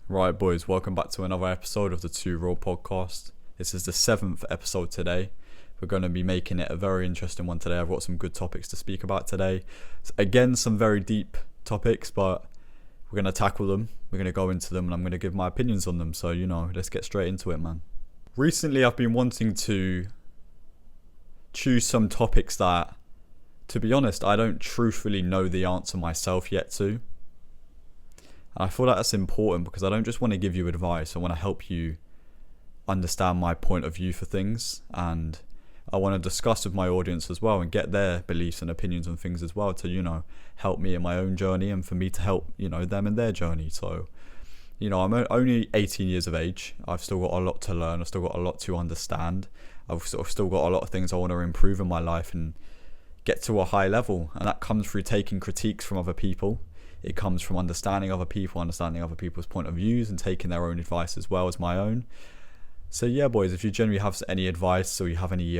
Right, boys, welcome back to another episode of the Two Raw podcast. This is the 7th episode today. We're going to be making it a very interesting one today. I've got some good topics to speak about today. Again, some very deep topics, but we're going to tackle them. We're going to go into them and I'm going to give my opinions on them. So, let's get straight into it, man. Recently, I've been wanting to choose some topics that, to be honest, I don't truthfully know the answer myself yet to. I feel like that's important because I don't just want to give you advice. I want to help you understand my point of view for things, and I want to discuss with my audience as well and get their beliefs and opinions on things as well to, help me in my own journey and for me to help, them in their journey. So, I'm only 18 years of age. I've still got a lot to learn. I've still got a lot to understand. I've sort of still got a lot of things I want to improve in my life and get to a high level. And that comes through taking critiques from other people. It comes from understanding other people, understanding other people's point of views and taking their own advice as well as my own. So yeah, boys, if you generally have any advice or you have any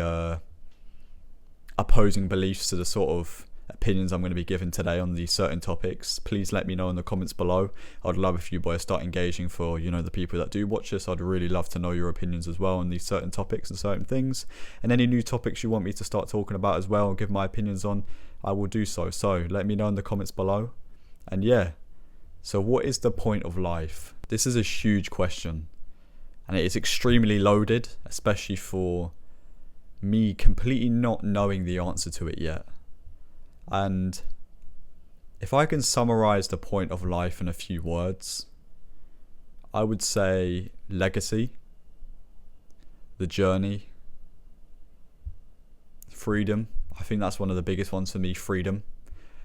opposing beliefs to the sort of opinions I'm going to be giving today on these certain topics, please let me know in the comments below. I'd love if you boys start engaging for, the people that do watch this. I'd really love to know your opinions as well on these certain topics and certain things. And any new topics you want me to start talking about as well and give my opinions on, I will do so. So let me know in the comments below. And yeah, so what is the point of life? This is a huge question, and it is extremely loaded, especially for me completely not knowing the answer to it yet. And if I can summarize the point of life in a few words, I would say legacy, the journey, freedom. I think that's one of the biggest ones for me, freedom.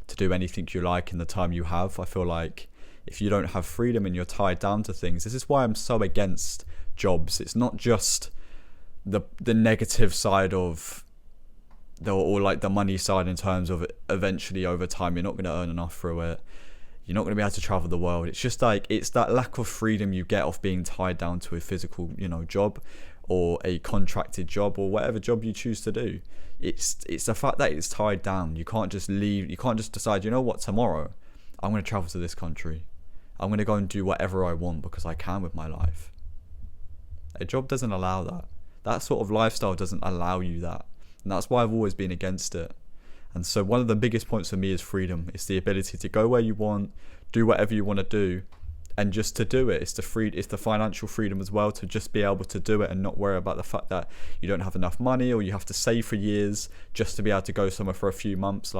To do anything you like in the time you have. I feel like if you don't have freedom and you're tied down to things, this is why I'm so against jobs. It's not just the negative side of the money side in terms of eventually over time you're not going to earn enough through it. You're not going to be able to travel the world. It's just like it's that lack of freedom you get off being tied down to a physical, job or a contracted job or whatever job you choose to do. It's the fact that it's tied down. You can't just leave. You can't just decide, tomorrow I'm going to travel to this country. I'm going to go and do whatever I want because I can with my life. A job doesn't allow that. That sort of lifestyle doesn't allow you that. And that's why I've always been against it. And so one of the biggest points for me is freedom. It's the ability to go where you want, do whatever you want to do, and just to do it. It's the financial freedom as well, to just be able to do it and not worry about the fact that you don't have enough money or you have to save for years just to be able to go somewhere for a few months.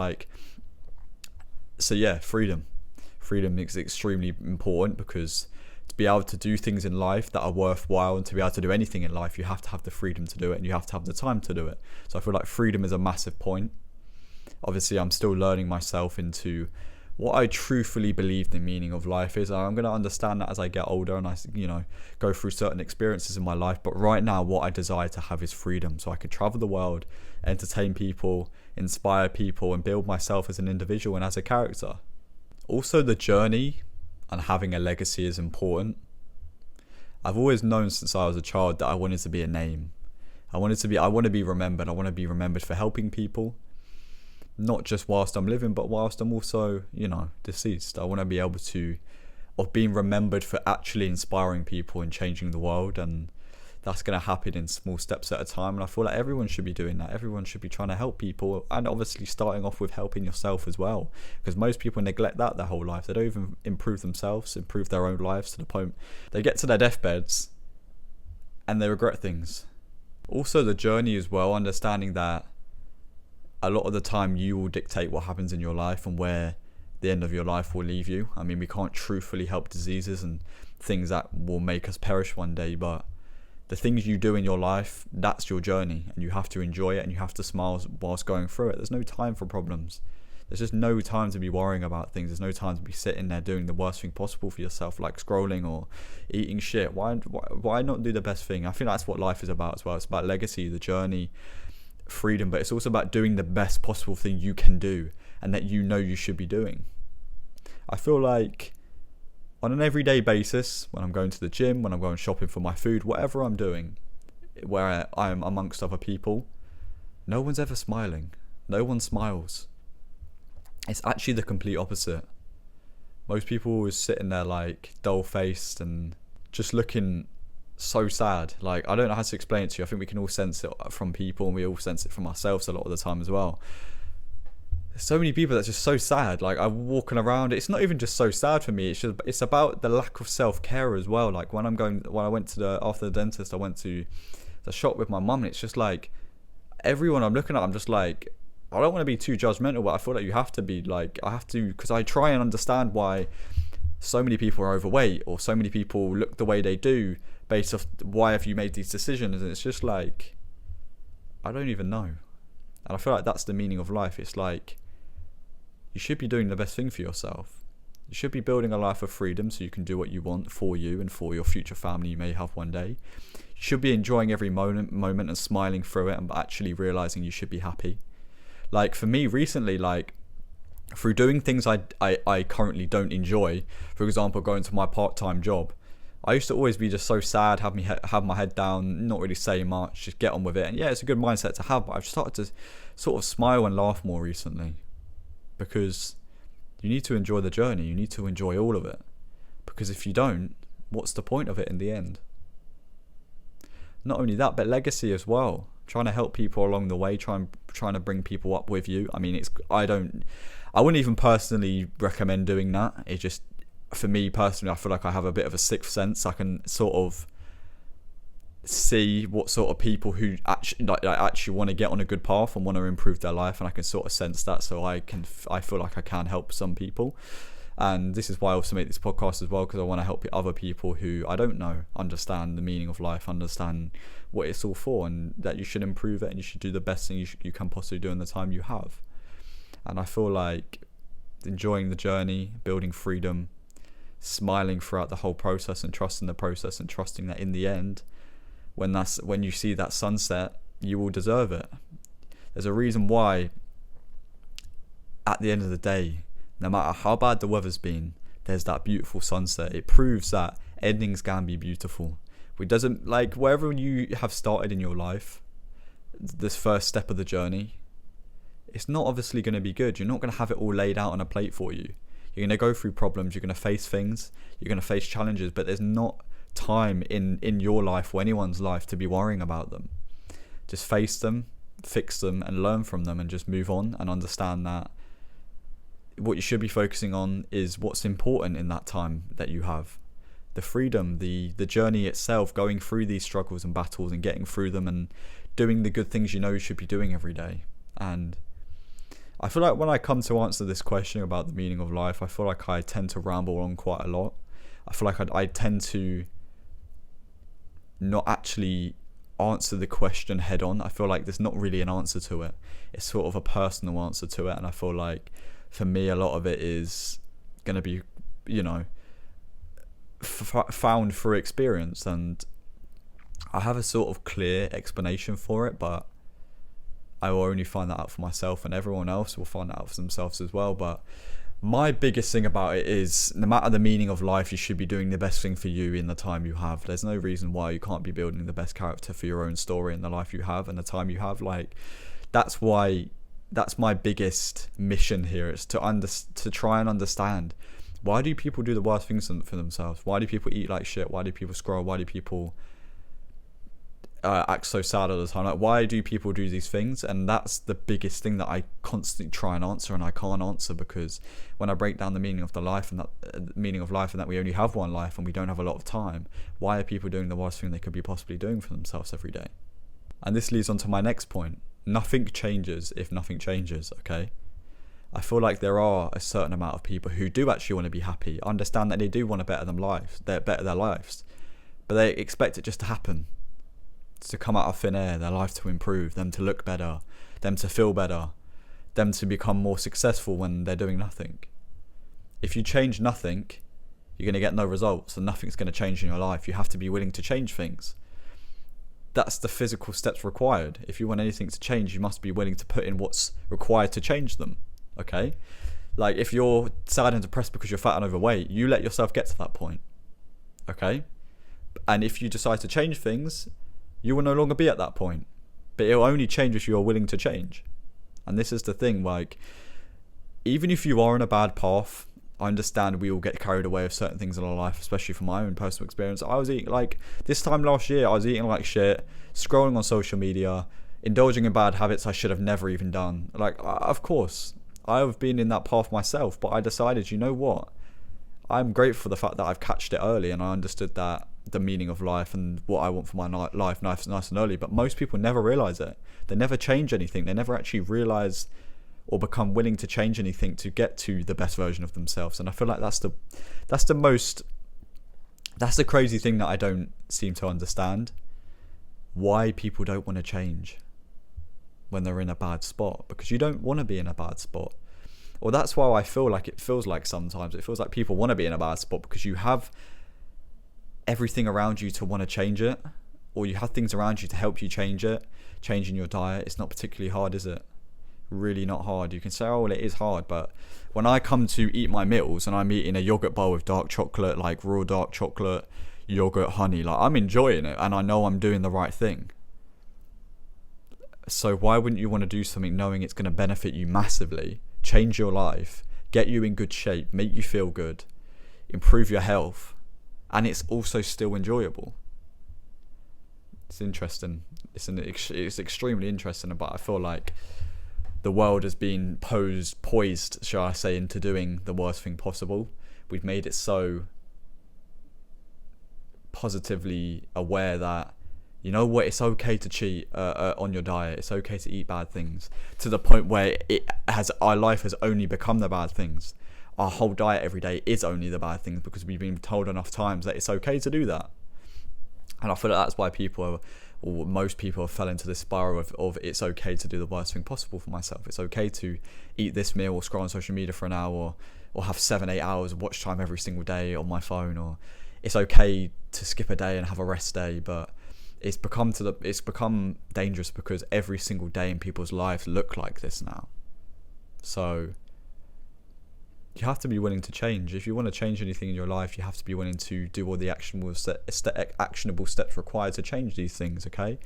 So yeah, freedom is extremely important because to be able to do things in life that are worthwhile and to be able to do anything in life, you have to have the freedom to do it and you have to have the time to do it. So I feel like freedom is a massive point. Obviously, I'm still learning myself into what I truthfully believe the meaning of life is. I'm going to understand that as I get older and I, go through certain experiences in my life. But right now, what I desire to have is freedom, so I could travel the world, entertain people, inspire people, and build myself as an individual and as a character. Also, the journey and having a legacy is important. I've always known since I was a child that I wanted to be a name. I want to be remembered. I want to be remembered for helping people. Not just whilst I'm living, but whilst I'm also, deceased. I want to be able to, of being remembered for actually inspiring people and changing the world. And that's going to happen in small steps at a time. And I feel like everyone should be doing that. Everyone should be trying to help people. And obviously starting off with helping yourself as well. Because most people neglect that their whole life. They don't even improve themselves, improve their own lives to the point they get to their deathbeds and they regret things. Also the journey as well, understanding that a lot of the time you will dictate what happens in your life and where the end of your life will leave you. I mean, we can't truthfully help diseases and things that will make us perish one day, but the things you do in your life, that's your journey and you have to enjoy it and you have to smile whilst going through it. There's no time for problems. There's just no time to be worrying about things. There's no time to be sitting there doing the worst thing possible for yourself, like scrolling or eating shit. Why not do the best thing? I think that's what life is about as well. It's about legacy, the journey, freedom, but it's also about doing the best possible thing you can do and that you should be doing. I feel like on an everyday basis, when I'm going to the gym, when I'm going shopping for my food, whatever I'm doing, where I'm amongst other people, no one's ever smiling. No one smiles. It's actually the complete opposite. Most people always sitting there like dull faced and just looking so sad. Like, I don't know how to explain it to you. I think we can all sense it from people, and we all sense it from ourselves a lot of the time as well. There's so many people that's just so sad. Like, I'm walking around, it's not even just so sad for me, it's about the lack of self-care as well. Like, when I went to after the dentist, I went to the shop with my mum, and it's just like everyone I'm looking at, I'm just like, I don't want to be too judgmental, but I feel like you have to be. Like, I have to, because I try and understand why so many people are overweight, or so many people look the way they do based off why have you made these decisions. And it's just like, I don't even know. And I feel like that's the meaning of life. It's like, you should be doing the best thing for yourself. You should be building a life of freedom so you can do what you want for you and for your future family you may have one day. You should be enjoying every moment and smiling through it, and actually realizing you should be happy. Like, for me recently, like, through doing things I currently don't enjoy, for example, going to my part-time job, I used to always be just so sad, have my head down, not really say much, just get on with it. And yeah, it's a good mindset to have, but I've started to sort of smile and laugh more recently, because you need to enjoy the journey. You need to enjoy all of it, because if you don't, what's the point of it in the end? Not only that, but legacy as well. Trying to help people along the way, trying to bring people up with you. I mean, I wouldn't even personally recommend doing that. It just, for me personally, I feel like I have a bit of a sixth sense. I can sort of see what sort of people who actually want to get on a good path and want to improve their life, and I can sort of sense that. So I feel like I can help some people. And this is why I also make this podcast as well, because I want to help other people who I don't know understand the meaning of life, understand what it's all for, and that you should improve it and you should do the best thing you can possibly do in the time you have. And I feel like enjoying the journey, building freedom, smiling throughout the whole process, and trusting the process, and trusting that in the end, when you see that sunset, you will deserve it. There's a reason why at the end of the day, no matter how bad the weather's been, there's that beautiful sunset. It proves that endings can be beautiful. It doesn't, like, wherever you have started in your life, this first step of the journey, it's not obviously going to be good. You're not going to have it all laid out on a plate for you. You're going to go through problems. You're going to face things. You're going to face challenges. But there's not time in your life or anyone's life to be worrying about them. Just face them, fix them, and learn from them, and just move on, and understand that what you should be focusing on is what's important in that time that you have. The freedom, the journey itself, going through these struggles and battles and getting through them, and doing the good things you know you should be doing every day. And I feel like when I come to answer this question about the meaning of life, I feel like I tend to ramble on quite a lot. I feel like I tend to not actually answer the question head on. I feel like there's not really an answer to it. It's sort of a personal answer to it, and I feel like for me a lot of it is going to be, found through experience, and I have a sort of clear explanation for it, but I will only find that out for myself, and everyone else will find that out for themselves as well. But my biggest thing about it is, no matter the meaning of life, you should be doing the best thing for you in the time you have. There's no reason why you can't be building the best character for your own story in the life you have and the time you have. Like, that's my biggest mission here, is to try and understand, why do people do the worst things for themselves? Why do people eat like shit? Why do people scroll? Why do people act so sad all the time? Like, why do people do these things? And that's the biggest thing that I constantly try and answer, and I can't answer, because when I break down the meaning of life, and that we only have one life and we don't have a lot of time, why are people doing the worst thing they could be possibly doing for themselves every day? And this leads on to my next point. Nothing changes if nothing changes, okay? I feel like there are a certain amount of people who do actually want to be happy, understand that they do want to better their lives, but they expect it just to happen, to come out of thin air, their life to improve, them to look better, them to feel better, them to become more successful when they're doing nothing. If you change nothing, you're going to get no results, and nothing's going to change in your life. You have to be willing to change things. That's the physical steps required. If you want anything to change, you must be willing to put in what's required to change them, okay? Like, if you're sad and depressed because you're fat and overweight, you let yourself get to that point, okay? And if you decide to change things, you will no longer be at that point. But it will only change if you are willing to change. And this is the thing, like, even if you are on a bad path, I understand we all get carried away with certain things in our life, especially from my own personal experience. I was eating like this time last year, I was eating like shit, scrolling on social media, indulging in bad habits I should have never even done. Like, of course, I've been in that path myself, but I decided, you know what? I'm grateful for the fact that I've catched it early and I understood that the meaning of life and what I want for my life nice and early. But most people never realize it. They never change anything. They never actually realize or become willing to change anything to get to the best version of themselves. And I feel like that's the crazy thing that I don't seem to understand. Why people don't want to change when they're in a bad spot, because you don't want to be in a bad spot. Or that's why I feel like it feels like sometimes it feels like people want to be in a bad spot because you have everything around you to want to change it, or you have things around you to help you change it. Changing your diet, it's not particularly hard, is it? Really not hard. You can say, oh well, it is hard, but when I come to eat my meals and I'm eating a yogurt bowl with dark chocolate, like raw dark chocolate, yogurt, honey, like I'm enjoying it and I know I'm doing the right thing. So why wouldn't you want to do something knowing it's going to benefit you massively, change your life, get you in good shape, make you feel good, improve your health, and it's also still enjoyable? It's interesting. It's extremely interesting, but I feel like the world has been poised, shall I say, into doing the worst thing possible. We've made it so positively aware that, you know what, it's okay to cheat on your diet. It's okay to eat bad things, to the point where our life has only become the bad things. Our whole diet every day is only the bad things because we've been told enough times that it's okay to do that. And I feel like that's why most people have fell into this spiral of it's okay to do the worst thing possible for myself. It's okay to eat this meal or scroll on social media for an hour or have 7-8 hours of watch time every single day on my phone, or it's okay to skip a day and have a rest day. But it's become dangerous because every single day in people's lives look like this now. So you have to be willing to change. If you want to change anything in your life, you have to be willing to do all the actionable steps required to change these things, okay?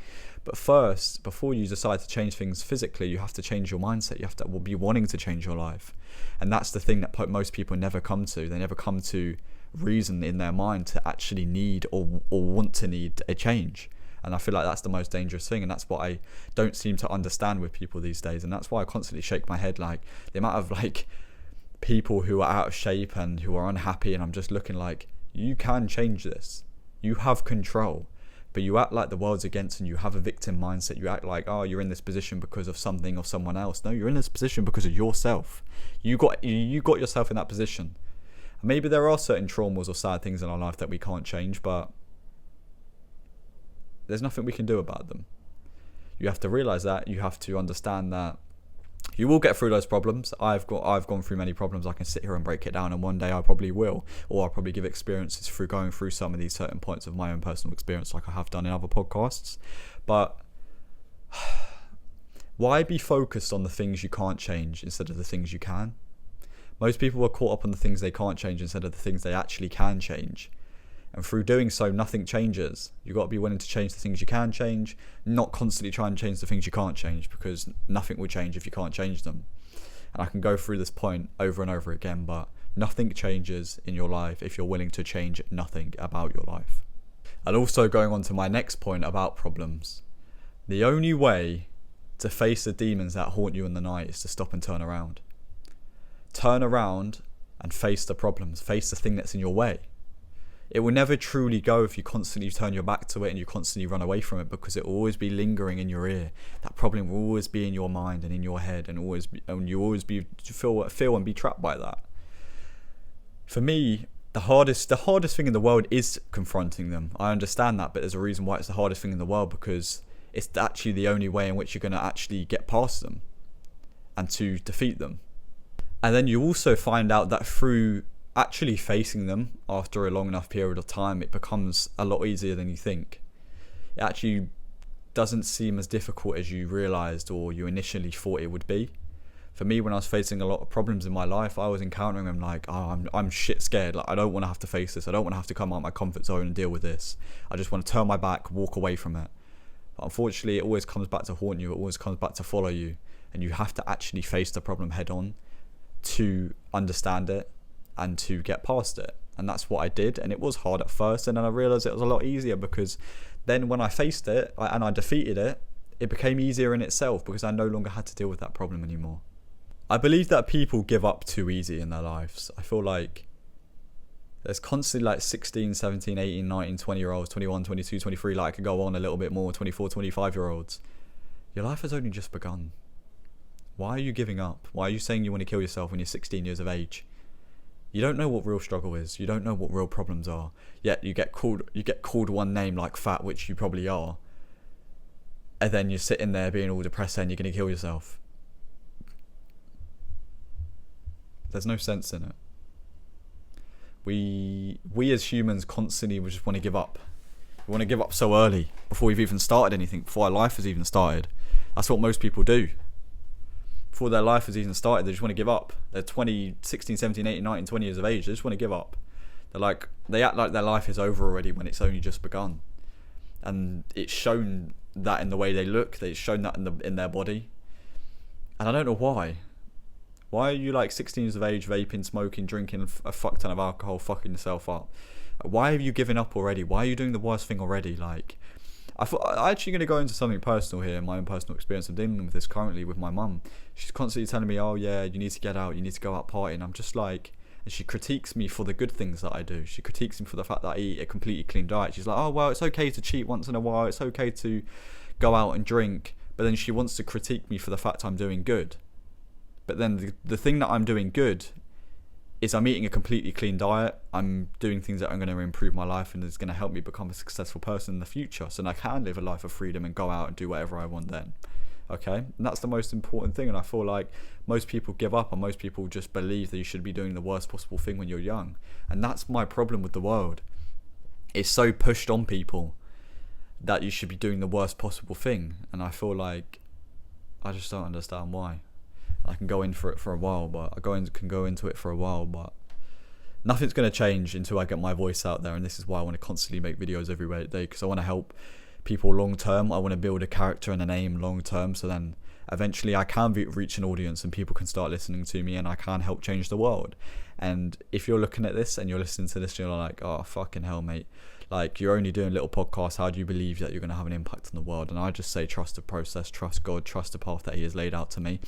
But first, before you decide to change things physically, you have to change your mindset. You have to be wanting to change your life. And that's the thing that most people never come to. They never come to reason in their mind to actually need or want to need a change. And I feel like that's the most dangerous thing, and that's what I don't seem to understand with people these days. And that's why I constantly shake my head, like the amount of like people who are out of shape and who are unhappy, and I'm just looking like, you can change this. You have control. But you act like the world's against, and you have a victim mindset. You act like, oh, you're in this position because of something or someone else. No, you're in this position because of yourself. You got yourself in that position. And maybe there are certain traumas or sad things in our life that we can't change, but there's nothing we can do about them. You have to realize that. You have to understand that you will get through those problems. I've gone through many problems. I can sit here and break it down, and one day I probably will, or I'll probably give experiences through going through some of these certain points of my own personal experience, like I have done in other podcasts. But why be focused on the things you can't change instead of the things you can? Most people are caught up on the things they can't change instead of the things they actually can change. And through doing so, nothing changes. You've got to be willing to change the things you can change, not constantly try and change the things you can't change, because nothing will change if you can't change them. And I can go through this point over and over again, but nothing changes in your life if you're willing to change nothing about your life. And also, going on to my next point about problems, the only way to face the demons that haunt you in the night is to stop and turn around. Turn around and face the problems, face the thing that's in your way. It will never truly go if you constantly turn your back to it and you constantly run away from it, because it will always be lingering in your ear. That problem will always be in your mind and in your head, and you always feel and be trapped by that. For me, the hardest thing in the world is confronting them. I understand that, but there's a reason why it's the hardest thing in the world, because it's actually the only way in which you're going to actually get past them and to defeat them. And then you also find out that through actually facing them after a long enough period of time, it becomes a lot easier than you think. It actually doesn't seem as difficult as you realized or you initially thought it would be. For me, when I was facing a lot of problems in my life, I was encountering them like, oh, I'm shit scared. Like, I don't want to have to face this. I don't want to have to come out of my comfort zone and deal with this. I just want to turn my back, walk away from it. But unfortunately, it always comes back to haunt you. It always comes back to follow you. And you have to actually face the problem head on to understand it and to get past it. And that's what I did, and it was hard at first, and then I realised it was a lot easier, because then when I faced it and I defeated it, it became easier in itself, because I no longer had to deal with that problem anymore. I believe that people give up too easy in their lives. I feel like there's constantly like 16, 17, 18, 19, 20 year olds, 21, 22, 23, like I could go on a little bit more, 24, 25 year olds. Your life has only just begun. Why are you giving up? Why are you saying you want to kill yourself when you're 16 years of age? You don't know what real struggle is. You don't know what real problems are. Yet you get called one name like fat, which you probably are. And then you're sitting there being all depressed saying you're going to kill yourself. There's no sense in it. We as humans constantly just want to give up. We want to give up so early, before we've even started anything, before our life has even started. That's what most people do. Before their life has even started, they just want to give up. They're 20, 16, 17, 18, 19, 20 years of age. They just want to give up. They act like their life is over already when it's only just begun. And it's shown that in the way they look. It's shown that in their body. And I don't know why. Why are you like 16 years of age, vaping, smoking, drinking a fuck ton of alcohol, fucking yourself up? Why have you given up already? Why are you doing the worst thing already? Like, I'm actually going to go into something personal here, my own personal experience. I'm dealing with this currently with my mum. She's constantly telling me, oh yeah, you need to get out, you need to go out partying. I'm just like, and she critiques me for the good things that I do. She critiques me for the fact that I eat a completely clean diet. She's like, oh well, it's okay to cheat once in a while, it's okay to go out and drink. But then she wants to critique me for the fact I'm doing good. But then the thing that I'm doing good is I'm eating a completely clean diet. I'm doing things that are going to improve my life and is going to help me become a successful person in the future, so that I can live a life of freedom and go out and do whatever I want then. Okay? And that's the most important thing. And I feel like most people give up, and most people just believe that you should be doing the worst possible thing when you're young. And that's my problem with the world. It's so pushed on people that you should be doing the worst possible thing. And I feel like I just don't understand why. I can go into it for a while, but nothing's going to change until I get my voice out there. And this is why I want to constantly make videos every day, because I want to help people long term. I want to build a character and a name long term, so then eventually I can reach an audience and people can start listening to me, and I can help change the world. And if you're looking at this and you're listening to this and you're like, oh fucking hell mate, like you're only doing little podcasts, how do you believe that you're going to have an impact on the world? And I just say trust the process, trust God, trust the path that he has laid out to me.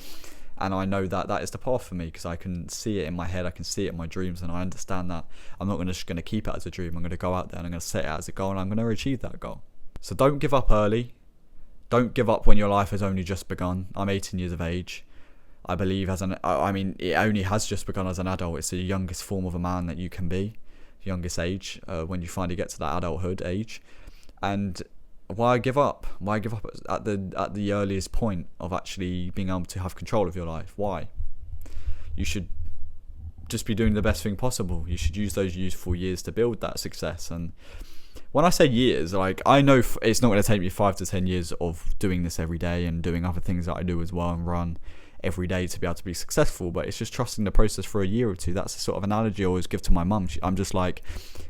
And I know that that is the path for me, because I can see it in my head, I can see it in my dreams, and I understand that I'm not just going to keep it as a dream. I'm going to go out there and I'm going to set it as a goal, and I'm going to achieve that goal. So don't give up early. Don't give up when your life has only just begun. I'm 18 years of age. I believe it only has just begun as an adult. It's the youngest form of a man that you can be, youngest age, when you finally get to that adulthood age. And why give up? Why give up at the earliest point of actually being able to have control of your life? Why? You should just be doing the best thing possible. You should use those useful years to build that success. And when I say years, like, I know it's not going to take me 5 to 10 years of doing this every day and doing other things that I do as well and run every day to be able to be successful, but it's just trusting the process for a year or two. That's the sort of analogy I always give to my mum. I'm just like,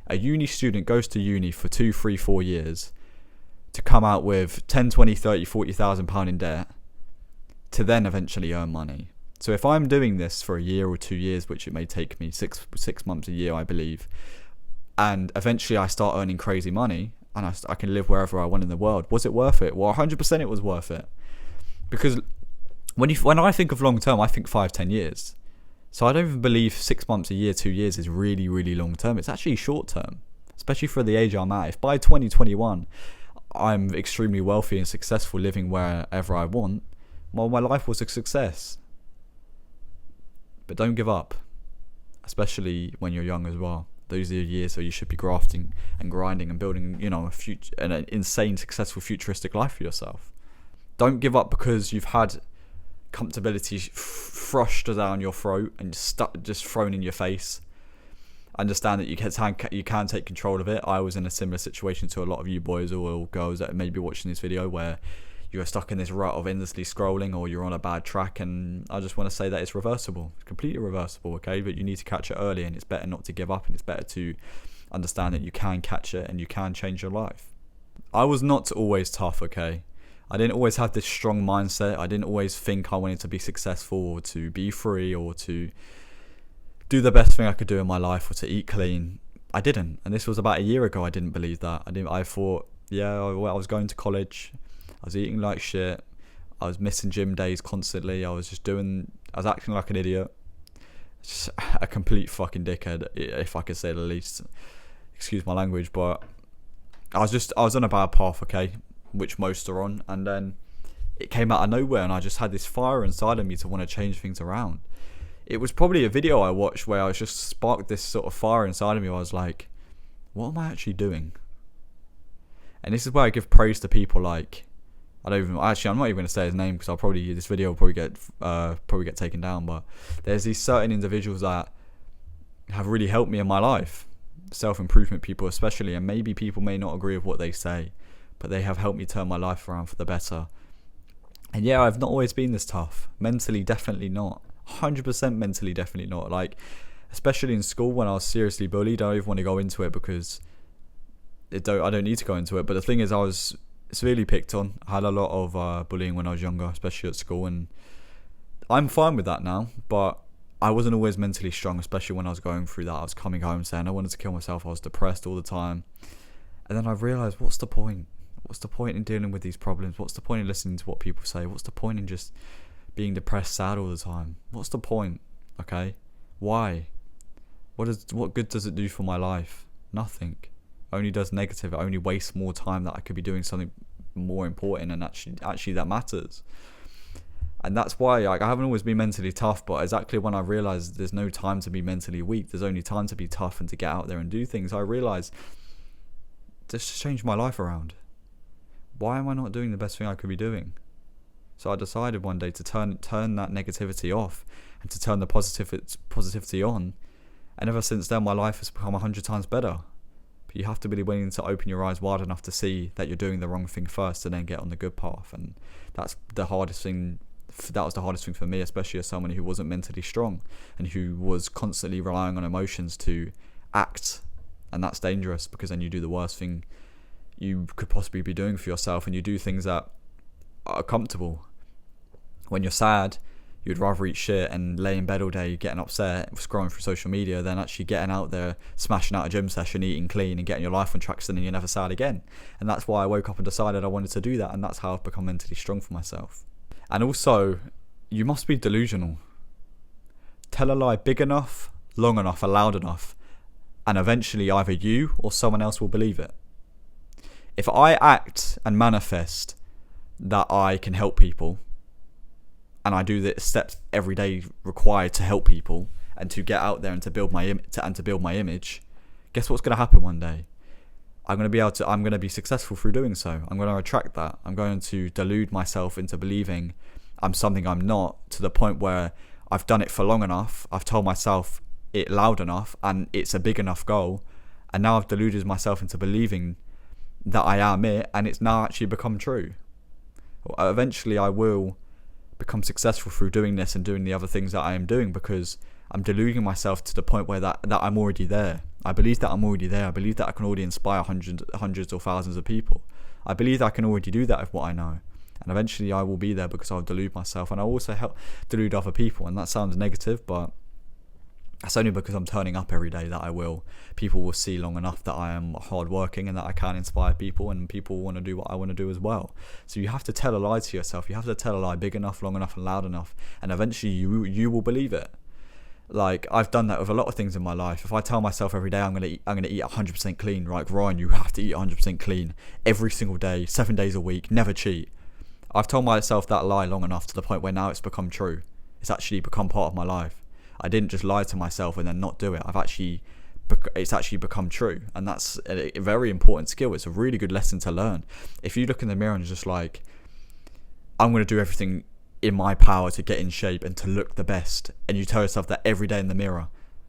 a uni student goes to uni for 2, 3, 4 years to come out with 10, 20, 30, 40,000 pound in debt to then eventually earn money. So if I'm doing this for a year or 2 years, which it may take me six months, a year, I believe, and eventually I start earning crazy money and I can live wherever I want in the world, was it worth it? Well, 100% it was worth it. Because when I think of long term, I think 5, 10 years. So I don't even believe 6 months, a year, 2 years is really, really long term. It's actually short term, especially for the age I'm at. If by 2021 I'm extremely wealthy and successful, living wherever I want, well, my life was a success. But don't give up, especially when you're young as well. Those are the years where you should be grafting and grinding and building, an insane, successful, futuristic life for yourself. Don't give up because you've had comfortability thrust down your throat and just thrown in your face. Understand that you can take control of it. I was in a similar situation to a lot of you boys or girls that may be watching this video, where you're stuck in this rut of endlessly scrolling, or you're on a bad track, and I just want to say that it's reversible. It's completely reversible, okay? But you need to catch it early, and it's better not to give up, and it's better to understand that you can catch it and you can change your life. I was not always tough, okay? I didn't always have this strong mindset. I didn't always think I wanted to be successful or to be free or to do the best thing I could do in my life or to eat clean. I didn't, and this was about a year ago. I didn't believe that. I thought, yeah, I was going to college, I was eating like shit, I was missing gym days constantly, I was acting like an idiot, just a complete fucking dickhead, if I could say the least. Excuse my language, but I was on a bad path, okay, which most are on, and then it came out of nowhere, and I just had this fire inside of me to want to change things around. It was probably a video I watched where I was just sparked this sort of fire inside of me. I was like, what am I actually doing? And this is where I give praise to people like, I'm not even going to say his name because this video will probably get taken down. But there's these certain individuals that have really helped me in my life, self-improvement people especially, and maybe people may not agree with what they say, but they have helped me turn my life around for the better. And yeah, I've not always been this tough. Mentally, definitely not. 100% mentally, definitely not. Like, especially in school when I was seriously bullied. I don't even want to go into it because I don't need to go into it. But the thing is, I was severely picked on. I had a lot of bullying when I was younger, especially at school, and I'm fine with that now. But I wasn't always mentally strong, especially when I was going through that. I was coming home saying I wanted to kill myself. I was depressed all the time. And then I realised, what's the point? What's the point in dealing with these problems? What's the point in listening to what people say? What's the point in just being depressed, sad all the time? What's the point? Okay? Why? What good does it do for my life? Nothing. Only does negative. It only wastes more time that I could be doing something more important and actually that matters. And that's why I haven't always been mentally tough, but exactly when I realised there's no time to be mentally weak, there's only time to be tough and to get out there and do things, I realised this has changed my life around. Why am I not doing the best thing I could be doing? So I decided one day to turn that negativity off and to turn the positivity on. And ever since then, my life has become 100 times better. But you have to be willing to open your eyes wide enough to see that you're doing the wrong thing first and then get on the good path. And that's the hardest thing. That was the hardest thing for me, especially as someone who wasn't mentally strong and who was constantly relying on emotions to act. And that's dangerous because then you do the worst thing you could possibly be doing for yourself, and you do things that are comfortable. When you're sad, you'd rather eat shit and lay in bed all day getting upset, scrolling through social media, than actually getting out there, smashing out a gym session, eating clean and getting your life on track, so then you're never sad again. And that's why I woke up and decided I wanted to do that, and that's how I've become mentally strong for myself. And also, you must be delusional. Tell a lie big enough, long enough, and loud enough, and eventually either you or someone else will believe it. If I act and manifest that I can help people, and I do the steps every day required to help people and to get out there and to build my image, guess what's going to happen one day? I'm going to be successful through doing so. I'm going to attract that. I'm going to delude myself into believing I'm something I'm not, to the point where I've done it for long enough. I've told myself it loud enough and it's a big enough goal. And now I've deluded myself into believing that I am it, and it's now actually become true. Eventually I will become successful through doing this and doing the other things that I am doing, because I'm deluding myself to the point where that I'm already there. I believe that I'm already there. I believe that I can already inspire hundreds or thousands of people. I believe that I can already do that with what I know. And eventually I will be there because I'll delude myself, and I'll also help delude other people. And that sounds negative, but that's only because I'm turning up every day that I will. People will see long enough that I am hardworking and that I can inspire people, and people want to do what I want to do as well. So you have to tell a lie to yourself. You have to tell a lie big enough, long enough, and loud enough, and eventually you will believe it. Like, I've done that with a lot of things in my life. If I tell myself every day I'm gonna eat 100% clean, right? Ryan, you have to eat 100% clean every single day, 7 days a week, never cheat. I've told myself that lie long enough to the point where now it's become true. It's actually become part of my life. I didn't just lie to myself and then not do it. It's actually become true, and that's a very important skill. It's a really good lesson to learn. If you look in the mirror and just like, I'm going to do everything in my power to get in shape and to look the best, and you tell yourself that every day in the mirror,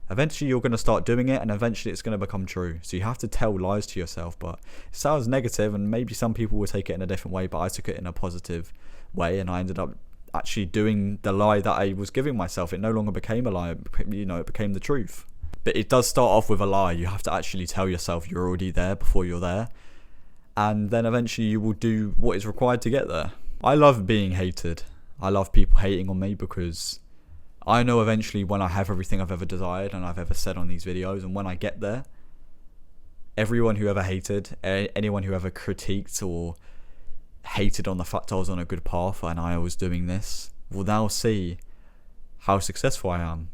eventually you're going to start doing it, and eventually it's going to become true. So you have to tell lies to yourself, but it sounds negative, and maybe some people will take it in a different way, but I took it in a positive way, and I ended up actually doing the lie that I was giving myself. It no longer became a lie, it became the truth. But it does start off with a lie. You have to actually tell yourself you're already there before you're there, and then eventually you will do what is required to get there. I love being hated. I love people hating on me because I know eventually when I have everything I've ever desired and I've ever said on these videos, and when I get there, everyone who ever hated, anyone who ever critiqued or hated on the fact I was on a good path and I was doing this, will now see how successful I am.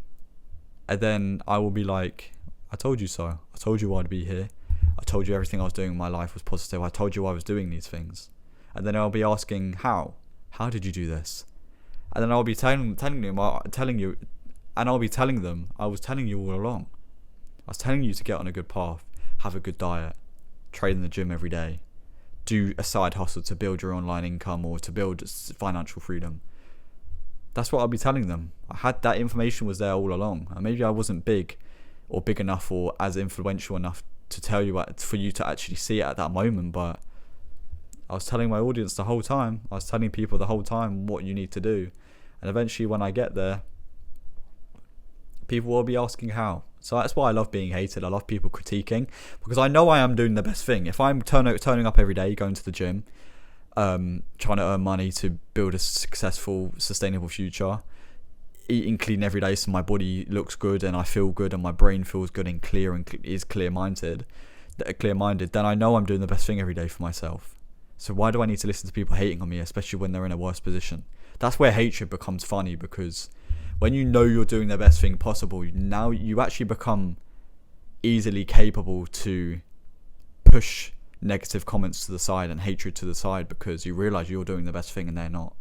And then I will be like, I told you so. I told you I'd be here. I told you everything I was doing in my life was positive. I told you I was doing these things. And then I'll be asking, how? How did you do this? And then I'll be telling you, and I'll be telling them, I was telling you all along. I was telling you to get on a good path, have a good diet, train in the gym every day, do a side hustle to build your online income or to build financial freedom. That's what I'll be telling them. That information was there all along. And maybe I wasn't big or big enough or as influential enough to tell you, for you to actually see it at that moment, but I was telling my audience the whole time. I was telling people the whole time what you need to do. And eventually when I get there, people will be asking how. So that's why I love being hated. I love people critiquing, because I know I am doing the best thing. If I'm turning up every day, going to the gym, trying to earn money to build a successful, sustainable future, eating clean every day so my body looks good and I feel good and my brain feels good and clear and is clear-minded, then I know I'm doing the best thing every day for myself. So why do I need to listen to people hating on me, especially when they're in a worse position? That's where hatred becomes funny, because when you know you're doing the best thing possible, now you actually become easily capable to push negative comments to the side and hatred to the side, because you realize you're doing the best thing and they're not.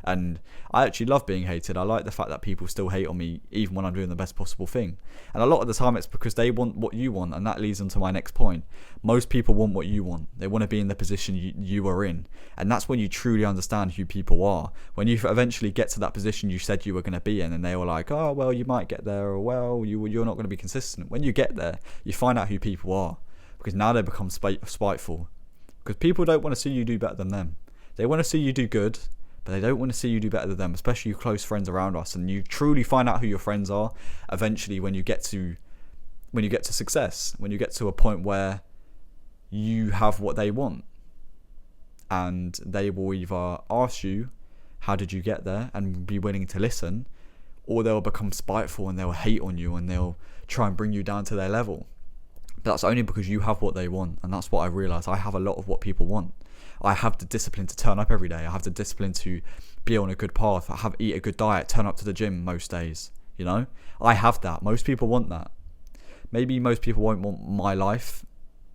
And I actually love being hated. I like the fact that people still hate on me even when I'm doing the best possible thing. And a lot of the time it's because they want what you want, and that leads on to my next point. Most people want what you want. They want to be in the position you are in. And that's when you truly understand who people are. When you eventually get to that position you said you were going to be in, and they were like, oh, well, you might get there, or well, you're not going to be consistent. When you get there, you find out who people are, because now they become spiteful. Because people don't want to see you do better than them. They want to see you do good, but they don't want to see you do better than them, especially your close friends around us. And you truly find out who your friends are eventually when you get to success, when you get to a point where you have what they want, and they will either ask you, how did you get there, and be willing to listen, or they'll become spiteful and they'll hate on you and they'll try and bring you down to their level. But that's only because you have what they want. And that's what I realized. I have a lot of what people want. I have the discipline to turn up every day. I have the discipline to be on a good path. Eat a good diet, turn up to the gym most days. You know, I have that. Most people want that. Maybe most people won't want my life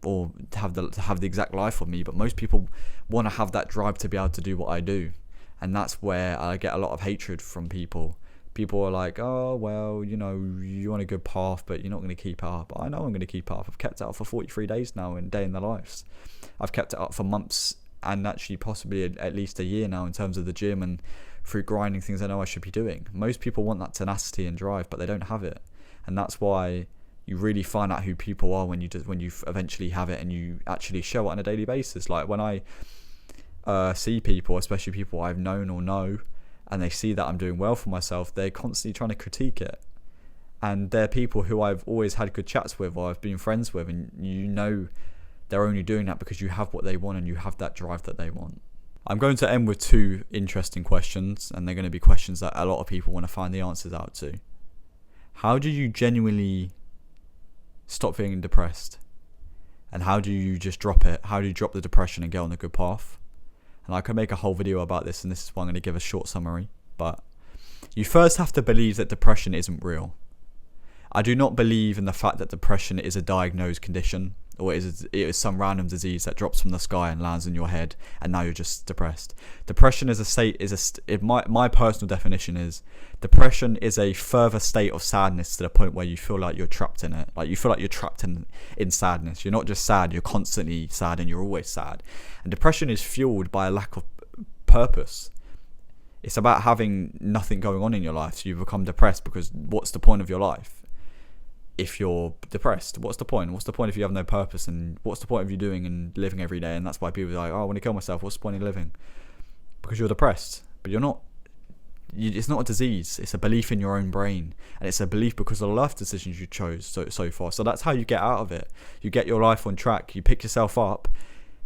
or have the exact life of me, but most people want to have that drive to be able to do what I do. And that's where I get a lot of hatred from people. People are like, oh, well, you know, you're on a good path, but you're not going to keep it up. I know I'm going to keep it up. I've kept it up for 43 days now in day in the lives. I've kept it up for months, and actually possibly at least a year now in terms of the gym and through grinding things I know I should be doing. Most people want that tenacity and drive, but they don't have it. And that's why you really find out who people are when you eventually have it and you actually show it on a daily basis. Like when I see people, especially people I've known or know, and they see that I'm doing well for myself, they're constantly trying to critique it. And they're people who I've always had good chats with or I've been friends with, and you know they're only doing that because you have what they want and you have that drive that they want. I'm going to end with two interesting questions, and they're going to be questions that a lot of people want to find the answers out to. How do you genuinely stop feeling depressed? And how do you just drop it? How do you drop the depression and get on a good path? And I could make a whole video about this, and this is why I'm going to give a short summary. But you first have to believe that depression isn't real. I do not believe in the fact that depression is a diagnosed condition, or it is some random disease that drops from the sky and lands in your head, and now you're just depressed. Depression is a state. My personal definition is depression is a further state of sadness to the point where you feel like you're trapped in it. Like you feel like you're trapped in sadness. You're not just sad. You're constantly sad, and you're always sad. And depression is fueled by a lack of purpose. It's about having nothing going on in your life, so you become depressed because what's the point of your life? If you're depressed, what's the point? What's the point if you have no purpose? And what's the point of you doing and living every day? And that's why people are like, oh, I want to kill myself. What's the point of living? Because you're depressed. But you're not. It's not a disease. It's a belief in your own brain. And it's a belief because of the life decisions you chose so far. So that's how you get out of it. You get your life on track. You pick yourself up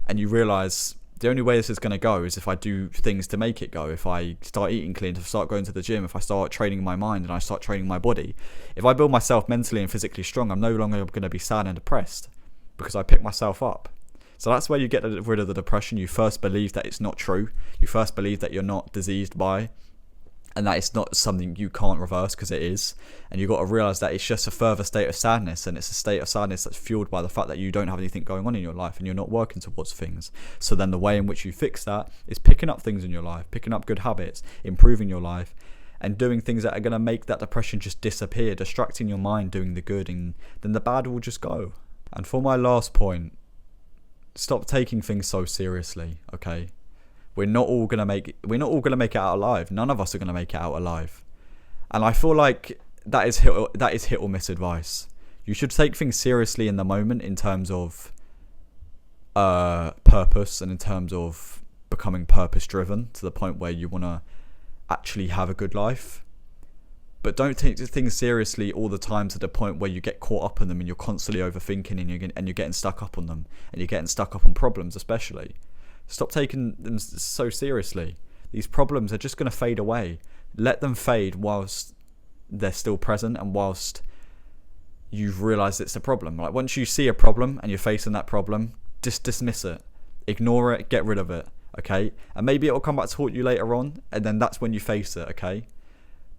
and you realize the only way this is going to go is if I do things to make it go. If I start eating clean, if I start going to the gym, if I start training my mind and I start training my body. If I build myself mentally and physically strong, I'm no longer going to be sad and depressed because I pick myself up. So that's where you get rid of the depression. You first believe that it's not true. You first believe that you're not diseased by, and that it's not something you can't reverse, because it is. And you've got to realise that it's just a further state of sadness, and it's a state of sadness that's fueled by the fact that you don't have anything going on in your life and you're not working towards things. So then the way in which you fix that is picking up things in your life, picking up good habits, improving your life, and doing things that are going to make that depression just disappear, distracting your mind, doing the good, and then the bad will just go. And for my last point, stop taking things so seriously, okay? We're not all gonna make it out alive. None of us are gonna make it out alive. And I feel like that is hit or miss advice. You should take things seriously in the moment in terms of purpose and in terms of becoming purpose driven to the point where you wanna actually have a good life. But don't take things seriously all the time to the point where you get caught up in them and you're constantly overthinking and you're getting stuck up on them, and you're getting stuck up on problems especially. Stop taking them so seriously. These problems are just going to fade away. Let them fade whilst they're still present and whilst you've realised it's a problem. Like, once you see a problem and you're facing that problem, just dismiss it. Ignore it, get rid of it, okay? And maybe it'll come back to haunt you later on, and then that's when you face it, okay?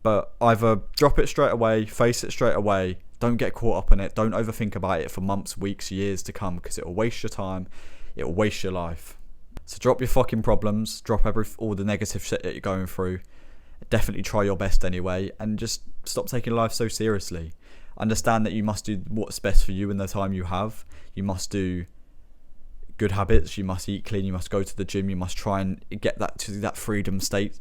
But either drop it straight away, face it straight away, don't get caught up in it, don't overthink about it for months, weeks, years to come, because it will waste your time, it will waste your life. So drop your fucking problems, drop all the negative shit that you're going through, definitely try your best anyway, and just stop taking life so seriously. Understand that you must do what's best for you in the time you have. You must do good habits, you must eat clean, you must go to the gym, you must try and get that to that freedom state,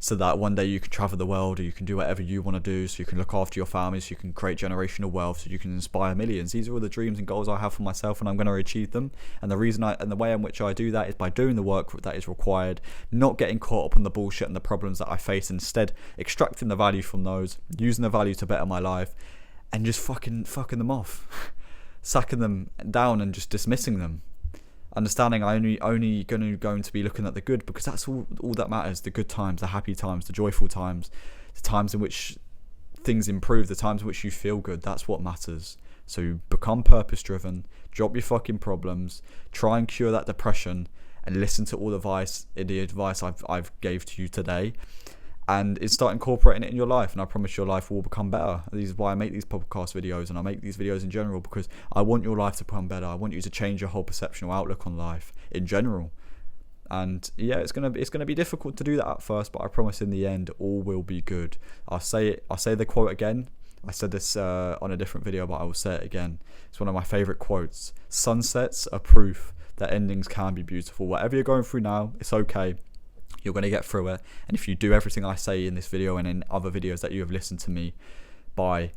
so that one day you can travel the world, or you can do whatever you want to do, so you can look after your family, so you can create generational wealth, so you can inspire millions. These are all the dreams and goals I have for myself, and I'm going to achieve them. And the way in which I do that is by doing the work that is required, not getting caught up on the bullshit and the problems that I face, instead extracting the value from those, using the value to better my life, and just fucking them off, sacking them down and just dismissing them. Understanding I only going to be looking at the good, because that's all that matters. The good times, the happy times, the joyful times, the times in which things improve, the times in which you feel good, that's what matters. So become purpose driven, drop your fucking problems, try and cure that depression, and listen to all the advice I've gave to you today, and start incorporating it in your life, and I promise your life will become better. This is why I make these podcast videos, and I make these videos in general, because I want your life to become better. I want you to change your whole perception or outlook on life in general. And yeah, it's gonna be difficult to do that at first, but I promise in the end all will be good. I'll say the quote again. I said this on a different video, but I will say it again. It's one of my favorite quotes. Sunsets are proof that endings can be beautiful. Whatever you're going through now, it's okay. You're going to get through it, and if you do everything I say in this video and in other videos that you have listened to me by,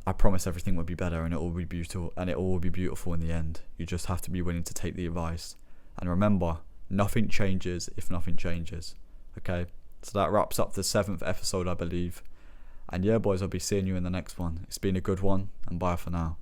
I promise everything will be better, and it will be beautiful, and it all will be beautiful in the end. You just have to be willing to take the advice, and remember, nothing changes if nothing changes. Okay, so that wraps up the 7th episode, I believe, and yeah boys, I'll be seeing you in the next one. It's been a good one, and bye for now.